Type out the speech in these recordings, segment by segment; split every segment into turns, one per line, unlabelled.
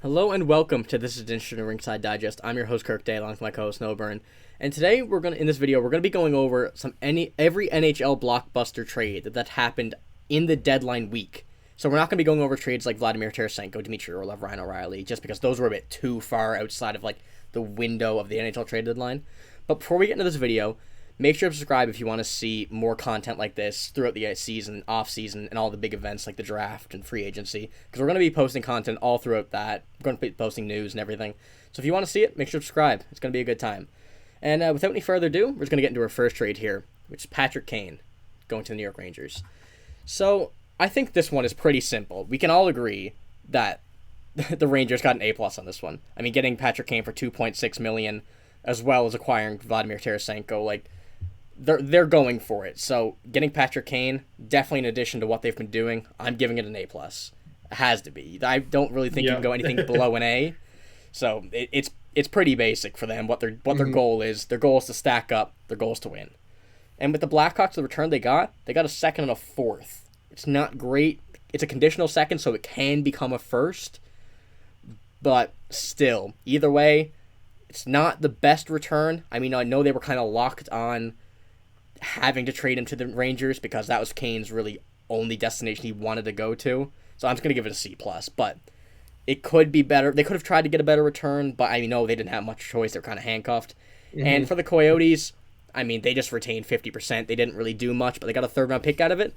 Hello and welcome to This is Interesting Ringside Digest. I'm your host Kirk Day, along with my co-host Byrne. And today in this video we're gonna be going over every NHL blockbuster trade that happened in the deadline week. So we're not gonna be going over trades like Vladimir Tarasenko, Dmitry Orlov, Ryan O'Reilly, just because those were a bit too far outside of the window of the NHL trade deadline. But before we get into this video, make sure to subscribe if you want to see more content like this throughout the season, off season, and all the big events like the draft and free agency. Because we're going to be posting content all throughout that. We're going to be posting news and everything. So if you want to see it, make sure to subscribe. It's going to be a good time. And without any further ado, we're just going to get into our first trade here, which is Patrick Kane going to the New York Rangers. So I think this one is pretty simple. We can all agree that the Rangers got an A+ on this one. I mean, getting Patrick Kane for $2.6 million, as well as acquiring Vladimir Tarasenko, they're going for it. So getting Patrick Kane, definitely in addition to what they've been doing, I'm giving it an A+. It has to be. I don't really think you can go anything below an A. So it's pretty basic for them what their goal is. Their goal is to stack up. Their goal is to win. And with the Blackhawks, the return they got a second and a fourth. It's not great. It's a conditional second, so it can become a first. But still, either way, it's not the best return. I mean, I know they were kind of locked on having to trade him to the Rangers because that was Kane's really only destination he wanted to go to. So I'm just going to give it a C+. But it could be better. They could have tried to get a better return, but I know they didn't have much choice. They're kind of handcuffed. Mm-hmm. And for the Coyotes, I mean, they just retained 50%. They didn't really do much, but they got a third-round pick out of it.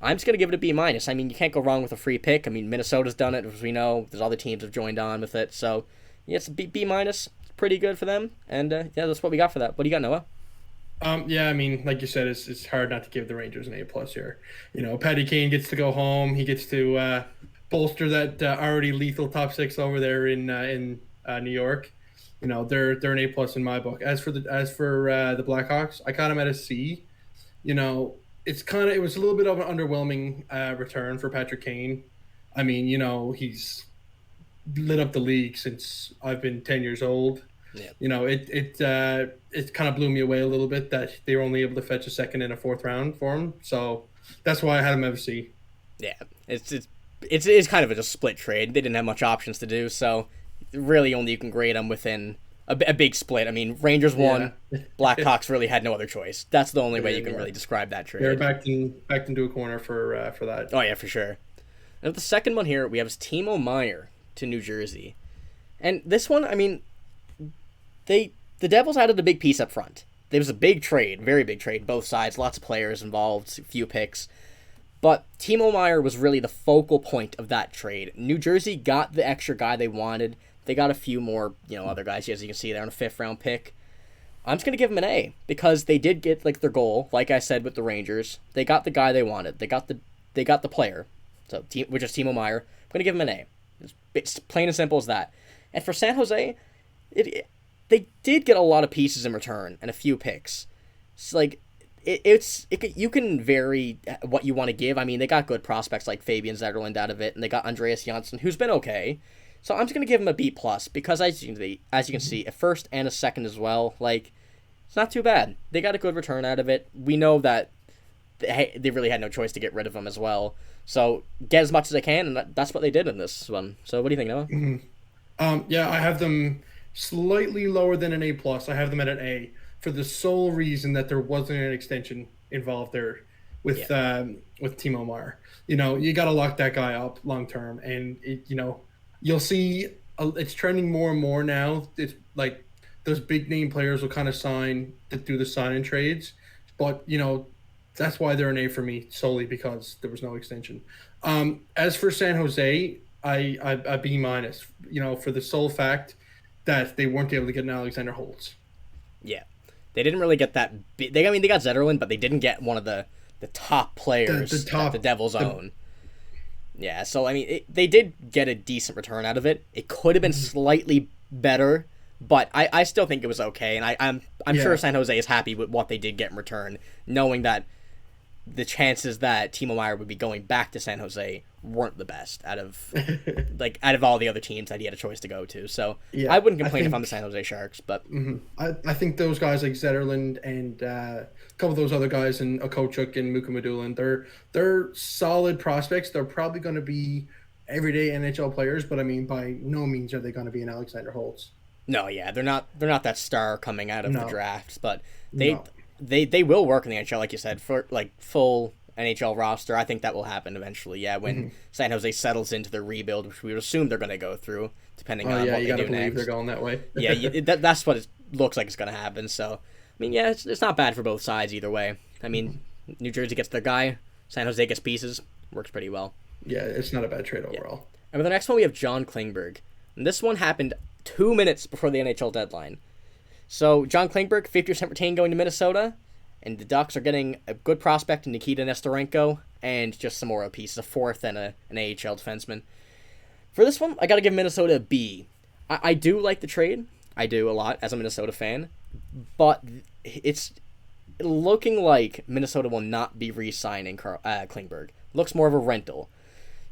I'm just going to give it a B-. I mean, you can't go wrong with a free pick. I mean, Minnesota's done it, as we know. There's other teams have joined on with it. So, yeah, it's a B-. It's pretty good for them. And, yeah, that's what we got for that. What do you got, Noah?
Yeah, I mean, like you said, it's hard not to give the Rangers an A+ here. You know, Patty Kane gets to go home. He gets to bolster that already lethal top six over there in New York. You know, they're an A+ in my book. As for the Blackhawks, I got them at a C. You know, it was a little bit of an underwhelming return for Patrick Kane. I mean, you know, he's lit up the league since I've been 10 years old. Yeah. You know, it kind of blew me away a little bit that they were only able to fetch a second and a fourth round for him. So that's why I had him at a C.
Yeah, it's kind of a just split trade. They didn't have much options to do, so really only you can grade them within a big split. I mean, Rangers won, Blackhawks really had no other choice. That's the only way you can really describe that trade.
They're backed into a corner for that.
Oh yeah, for sure. And the second one here we have is Timo Meier to New Jersey, and this one, I mean, the Devils added a big piece up front. There was a big trade, very big trade, both sides, lots of players involved, a few picks. But Timo Meier was really the focal point of that trade. New Jersey got the extra guy they wanted. They got a few more, other guys, as you can see there, on a fifth-round pick. I'm just going to give them an A, because they did get their goal, like I said with the Rangers. They got the guy they wanted. They got the player, which is Timo Meier. I'm going to give them an A. It's plain and simple as that. And for San Jose, they did get a lot of pieces in return and a few picks. It's you can vary what you want to give. I mean, they got good prospects like Fabian Zetterlund out of it, and they got Andreas Janssen, who's been okay. So I'm just gonna give him a B+, because as you can see, a first and a second as well. It's not too bad. They got a good return out of it. We know that they really had no choice to get rid of him as well. So get as much as they can, and that's what they did in this one. So what do you think, Noah?
Mm-hmm. Yeah, I have them slightly lower than an A+. I have them at an A for the sole reason that there wasn't an extension involved there with Timo Meier. You know, you got to lock that guy up long term, and you'll see it's trending more and more now. It's like those big name players will kind of do the sign and trades, but that's why they're an A for me, solely because there was no extension. As for San Jose, I B-, for the sole fact that they weren't able to get an Alexander Holtz.
Yeah, they didn't really get that. They got Zetterlund, but they didn't get one of the top players that the Devils own. Yeah, so I mean, they did get a decent return out of it. It could have been slightly better, but I still think it was okay, and I'm sure San Jose is happy with what they did get in return, knowing that the chances that Timo Meier would be going back to San Jose weren't the best out of all the other teams that he had a choice to go to. So I wouldn't complain if I'm the San Jose Sharks, but
I think those guys like Zetterlund and a couple of those other guys and Okachuk and Mukamadulin, they're solid prospects. They're probably going to be everyday NHL players, but I mean, by no means are they going to be an Alexander Holtz.
No, yeah, they're not that star coming out of the
No,
drafts, but they
no.
they will work in the NHL, like you said, for like full NHL roster. I think that will happen eventually. Yeah, when San Jose settles into their rebuild, which we would assume they're going to go through, depending
Oh
on
yeah,
what
you
they
got to
do
believe
next.
they're going that way.
Yeah, that's what it looks like it's going to happen. So, I mean, yeah, it's not bad for both sides either way. I mean, New Jersey gets their guy, San Jose gets pieces, works pretty well.
Yeah, it's not a bad trade overall.
And with the next one, we have John Klingberg. And this one happened 2 minutes before the NHL deadline. So, John Klingberg, 50% retained going to Minnesota. And the Ducks are getting a good prospect in Nikita Nestorenko and just some more pieces, a fourth and an AHL defenseman. For this one, I got to give Minnesota a B. I do like the trade. I do a lot as a Minnesota fan. But it's looking like Minnesota will not be re-signing Klingberg. Looks more of a rental.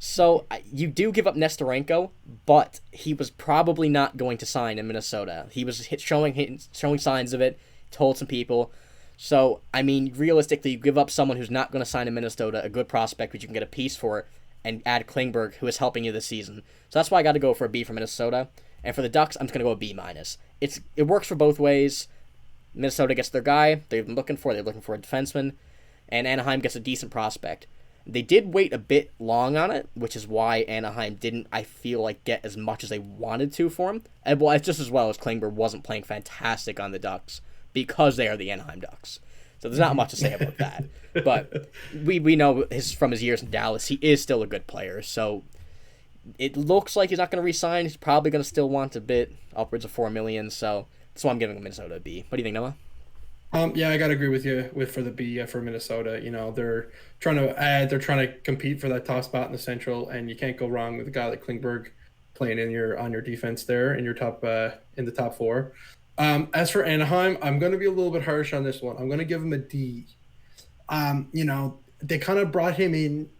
So you do give up Nestorenko, but he was probably not going to sign in Minnesota. He was showing signs of it, told some people. So, I mean, realistically, you give up someone who's not going to sign in Minnesota, a good prospect, which you can get a piece for, and add Klingberg, who is helping you this season. So that's why I got to go for a B for Minnesota. And for the Ducks, I'm just going to go a B minus. It works for both ways. Minnesota gets their guy they've been looking for. They're looking for a defenseman. And Anaheim gets a decent prospect. They did wait a bit long on it, which is why Anaheim didn't, I feel like, get as much as they wanted to for him. And well, it's just as well as Klingberg wasn't playing fantastic on the Ducks because they are the Anaheim Ducks. So there's not much to say about that. But we know from his years in Dallas, he is still a good player. So it looks like he's not going to re-sign. He's probably going to still want a bit, upwards of $4 million. So that's why I'm giving Minnesota a B. What do you think, Noah?
Yeah, I gotta agree with you for the B for Minnesota. You know, they're trying to compete for that top spot in the Central, and you can't go wrong with a guy like Klingberg playing on your defense there in your top in the top four. As for Anaheim, I'm gonna be a little bit harsh on this one. I'm gonna give him a D. You know, they kind of brought him in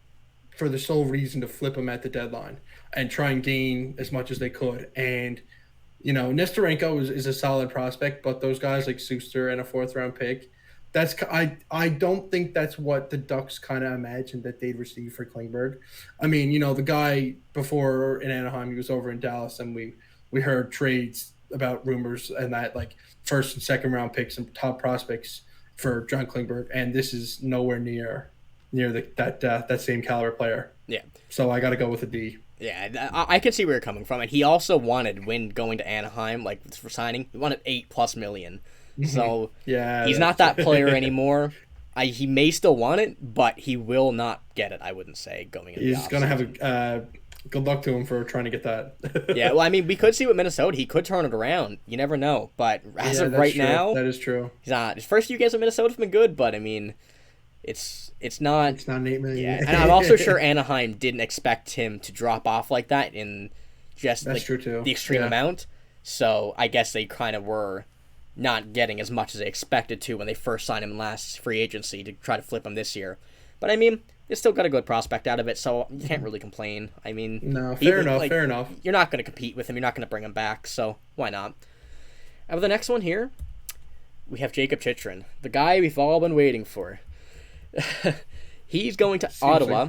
for the sole reason to flip him at the deadline and try and gain as much as they could. And you know, Nestorenko is a solid prospect, but those guys like Suster and a 4th-round pick, I don't think that's what the Ducks kind of imagined that they'd receive for Klingberg. I mean, you know, the guy before in Anaheim, he was over in Dallas, and we heard trades about rumors and that like 1st and 2nd-round picks and top prospects for John Klingberg, and this is nowhere near that same caliber player.
Yeah.
So I got to go with a D.
Yeah, I can see where you're coming from, and he also wanted when going to Anaheim, like for signing, he wanted $8+ million. So
yeah,
he's not that player anymore. He may still want it, but he will not get it. I wouldn't say going into.
He's gonna have a good luck to him for trying to get that.
Yeah, well, I mean, we could see with Minnesota, he could turn it around. You never know, but as of right now,
that is true.
He's not. His first few games with Minnesota have been good, but I mean, it's not.
It's not an $8 million.
Yeah, and I'm also sure Anaheim didn't expect him to drop off like that in just
That's true too.
The extreme amount. So I guess they kind of were not getting as much as they expected to when they first signed him last free agency to try to flip him this year. But I mean, they still got a good prospect out of it, so you can't really complain. I mean,
no, fair enough.
You're not going to compete with him. You're not going to bring him back, so why not? And with the next one here, we have Jakob Chychrun, the guy we've all been waiting for. He's going to Ottawa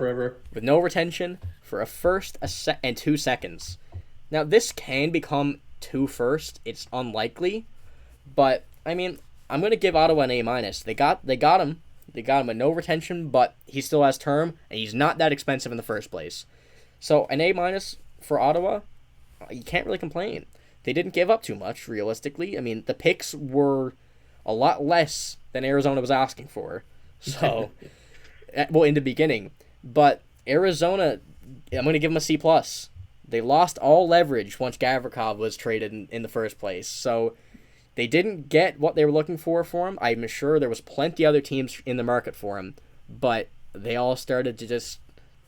with no retention for a first, and 2 seconds. Now, this can become 2 firsts. It's unlikely, but I mean, I'm going to give Ottawa an A-. They got him. They got him with no retention, but he still has term, and he's not that expensive in the first place. So an A- for Ottawa, you can't really complain. They didn't give up too much, realistically. I mean, the picks were a lot less than Arizona was asking for. So, well, in the beginning. But Arizona, I'm going to give them a C+. They lost all leverage once Gavrikov was traded in the first place. So they didn't get what they were looking for him. I'm sure there was plenty other teams in the market for him, but they all started to just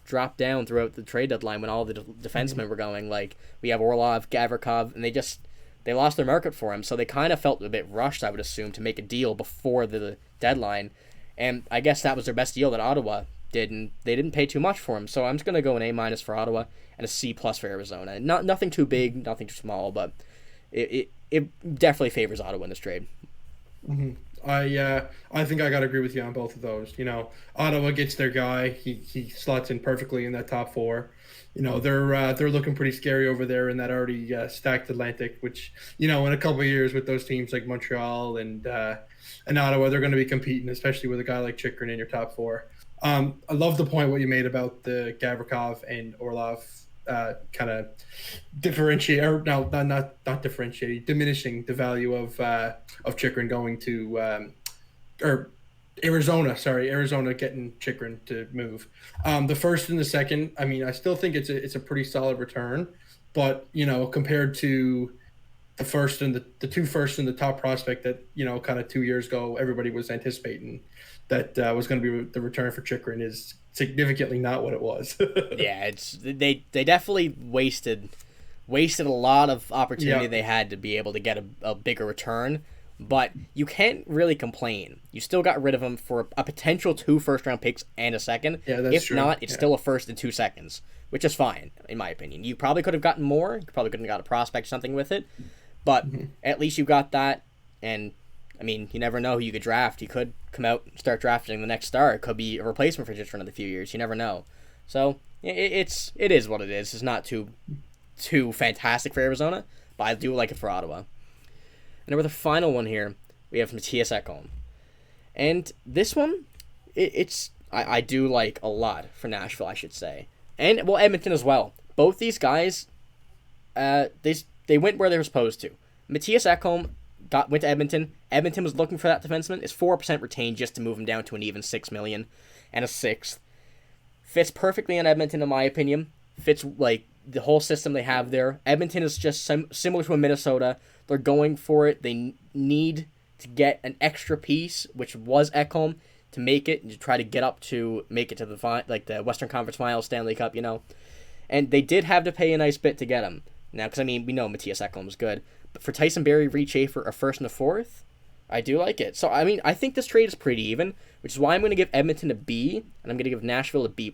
drop down throughout the trade deadline when all the defensemen were going. Like, we have Orlov, Gavrikov, and they lost their market for him. So they kind of felt a bit rushed, I would assume, to make a deal before the deadline. And I guess that was their best deal that Ottawa did, and they didn't pay too much for him. So I'm just going to go an A- for Ottawa and a C+ for Arizona. Nothing too big, nothing too small, but it definitely favors Ottawa in this trade.
Mm-hmm. I think I got to agree with you on both of those. You know, Ottawa gets their guy. He slots in perfectly in that top 4. they're looking pretty scary over there in that already stacked Atlantic. Which in a couple of years with those teams like Montreal and Ottawa, they're going to be competing, especially with a guy like Chychrun in your top four. I love the point what you made about the Gavrikov and Orlov kind of differentiate, or no, not differentiate, diminishing the value of Chychrun going to or Arizona getting Chychrun to move. The first and the second, I mean, I still think it's a pretty solid return, but compared to the first and the two first and the top prospect that kind of 2 years ago everybody was anticipating that was going to be the return for Chychrun is significantly not what it was.
Yeah, they definitely wasted a lot of opportunity they had to be able to get a bigger return. But you can't really complain. You still got rid of him for a potential 2 first-round picks and a second.
Yeah, that's true.
If not, it's still a first and 2 seconds, which is fine, in my opinion. You probably could have gotten more. You probably could have got a prospect or something with it. But at least you got that. And, I mean, you never know who you could draft. You could come out and start drafting the next star. It could be a replacement for just for another few years. You never know. So, it is what it is. It's not too fantastic for Arizona, but I do like it for Ottawa. And with the final one here, we have Mattias Ekholm. And this one, I do like a lot for Nashville, I should say. And, well, Edmonton as well. Both these guys, they went where they were supposed to. Mattias Ekholm went to Edmonton. Edmonton was looking for that defenseman. It's 4% retained just to move him down to an even $6 million and a sixth. Fits perfectly in Edmonton, in my opinion. Fits, like, the whole system they have there. Edmonton is just similar to a Minnesota. They're going for it. They need to get an extra piece, which was Ekholm, to make it and to try to get up to make it to the Western Conference Finals, Stanley Cup, And they did have to pay a nice bit to get him. Now, because, I mean, we know Mattias Ekholm is good. But for Tyson Barrie, Reed Schaefer, a first and a fourth, I do like it. So, I mean, I think this trade is pretty even, which is why I'm going to give Edmonton a B, and I'm going to give Nashville a B+.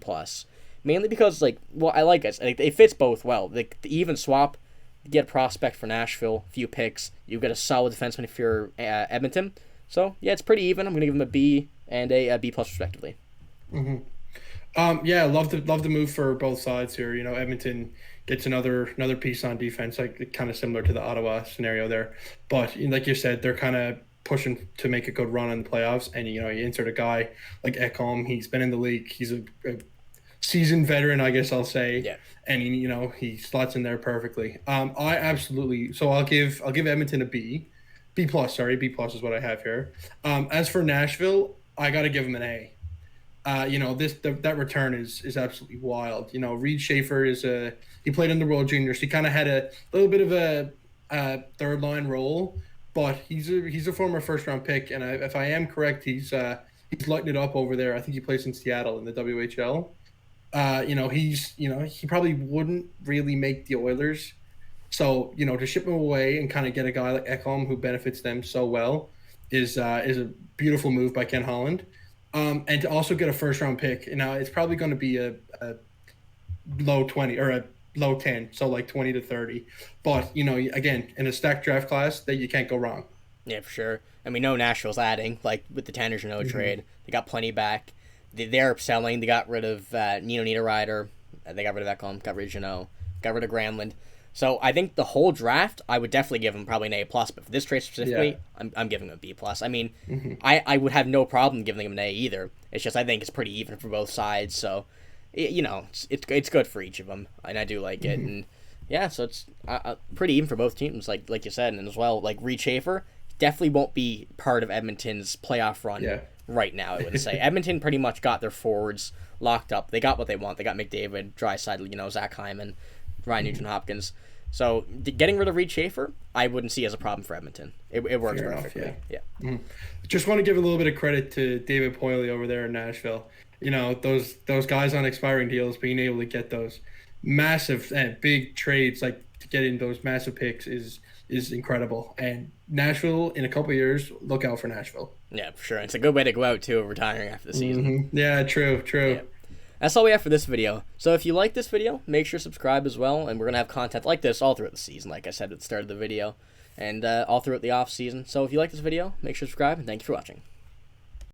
Mainly because, I like it. It fits both well. The even swap, you get a prospect for Nashville, a few picks. You get a solid defenseman for your Edmonton. So, yeah, it's pretty even. I'm going to give them a B and a B+ respectively.
Yeah, love the move for both sides here. Edmonton gets another piece on defense, like kind of similar to the Ottawa scenario there. But like you said, they're kind of pushing to make a good run in the playoffs. And you insert a guy like Ekholm. He's been in the league. He's a seasoned veteran, I guess I'll say.
Yeah.
And he slots in there perfectly. I absolutely. So I'll give Edmonton a B. B+ is what I have here. As for Nashville, I got to give him an A. That return is absolutely wild. Reed Schaefer he played in the World Juniors. He kind of had a little bit of a third line role, but he's a former first round pick, and if I am correct, he's lighting it up over there. I think he plays in Seattle in the WHL. He probably wouldn't really make the Oilers, so to ship him away and kind of get a guy like Ekholm who benefits them so well is a beautiful move by Ken Holland. And to also get a first-round pick. Now, it's probably going to be a low 20 or a low 10, so like 20 to 30. But, again, in a stacked draft class, that you can't go wrong.
Yeah, for sure. And we know Nashville's adding, like with the Tanner Jeannot trade. They got plenty back. They're selling. They got rid of Nino Niederreiter. They got rid of Ekholm, got rid of Jeannot, got rid of Granlund. So I think the whole draft, I would definitely give him probably an A+, but for this trade specifically, I'm giving him a B+. I mean, I would have no problem giving him an A either. It's just I think it's pretty even for both sides, so it's good for each of them, and I do like it. And yeah, so it's pretty even for both teams, like you said, and as well, like Reed Schaefer definitely won't be part of Edmonton's playoff run right now. I would say Edmonton pretty much got their forwards locked up. They got what they want. They got McDavid, Draisaitl, Zach Hyman, Ryan Nugent-Hopkins. So getting rid of Reed Schaefer, I wouldn't see as a problem for Edmonton. It works perfectly. Yeah.
Just want to give a little bit of credit to David Poile over there in Nashville. Those guys on expiring deals, being able to get those massive and big trades, like to get in those massive picks is incredible. And Nashville, in a couple of years, look out for Nashville.
Yeah, for sure. It's a good way to go out too, retiring after the season.
Yeah, true. Yeah.
That's all we have for this video. So if you like this video, make sure to subscribe as well. And we're going to have content like this all throughout the season, like I said at the start of the video. And all throughout the off season. So if you like this video, make sure to subscribe. And thank you for watching.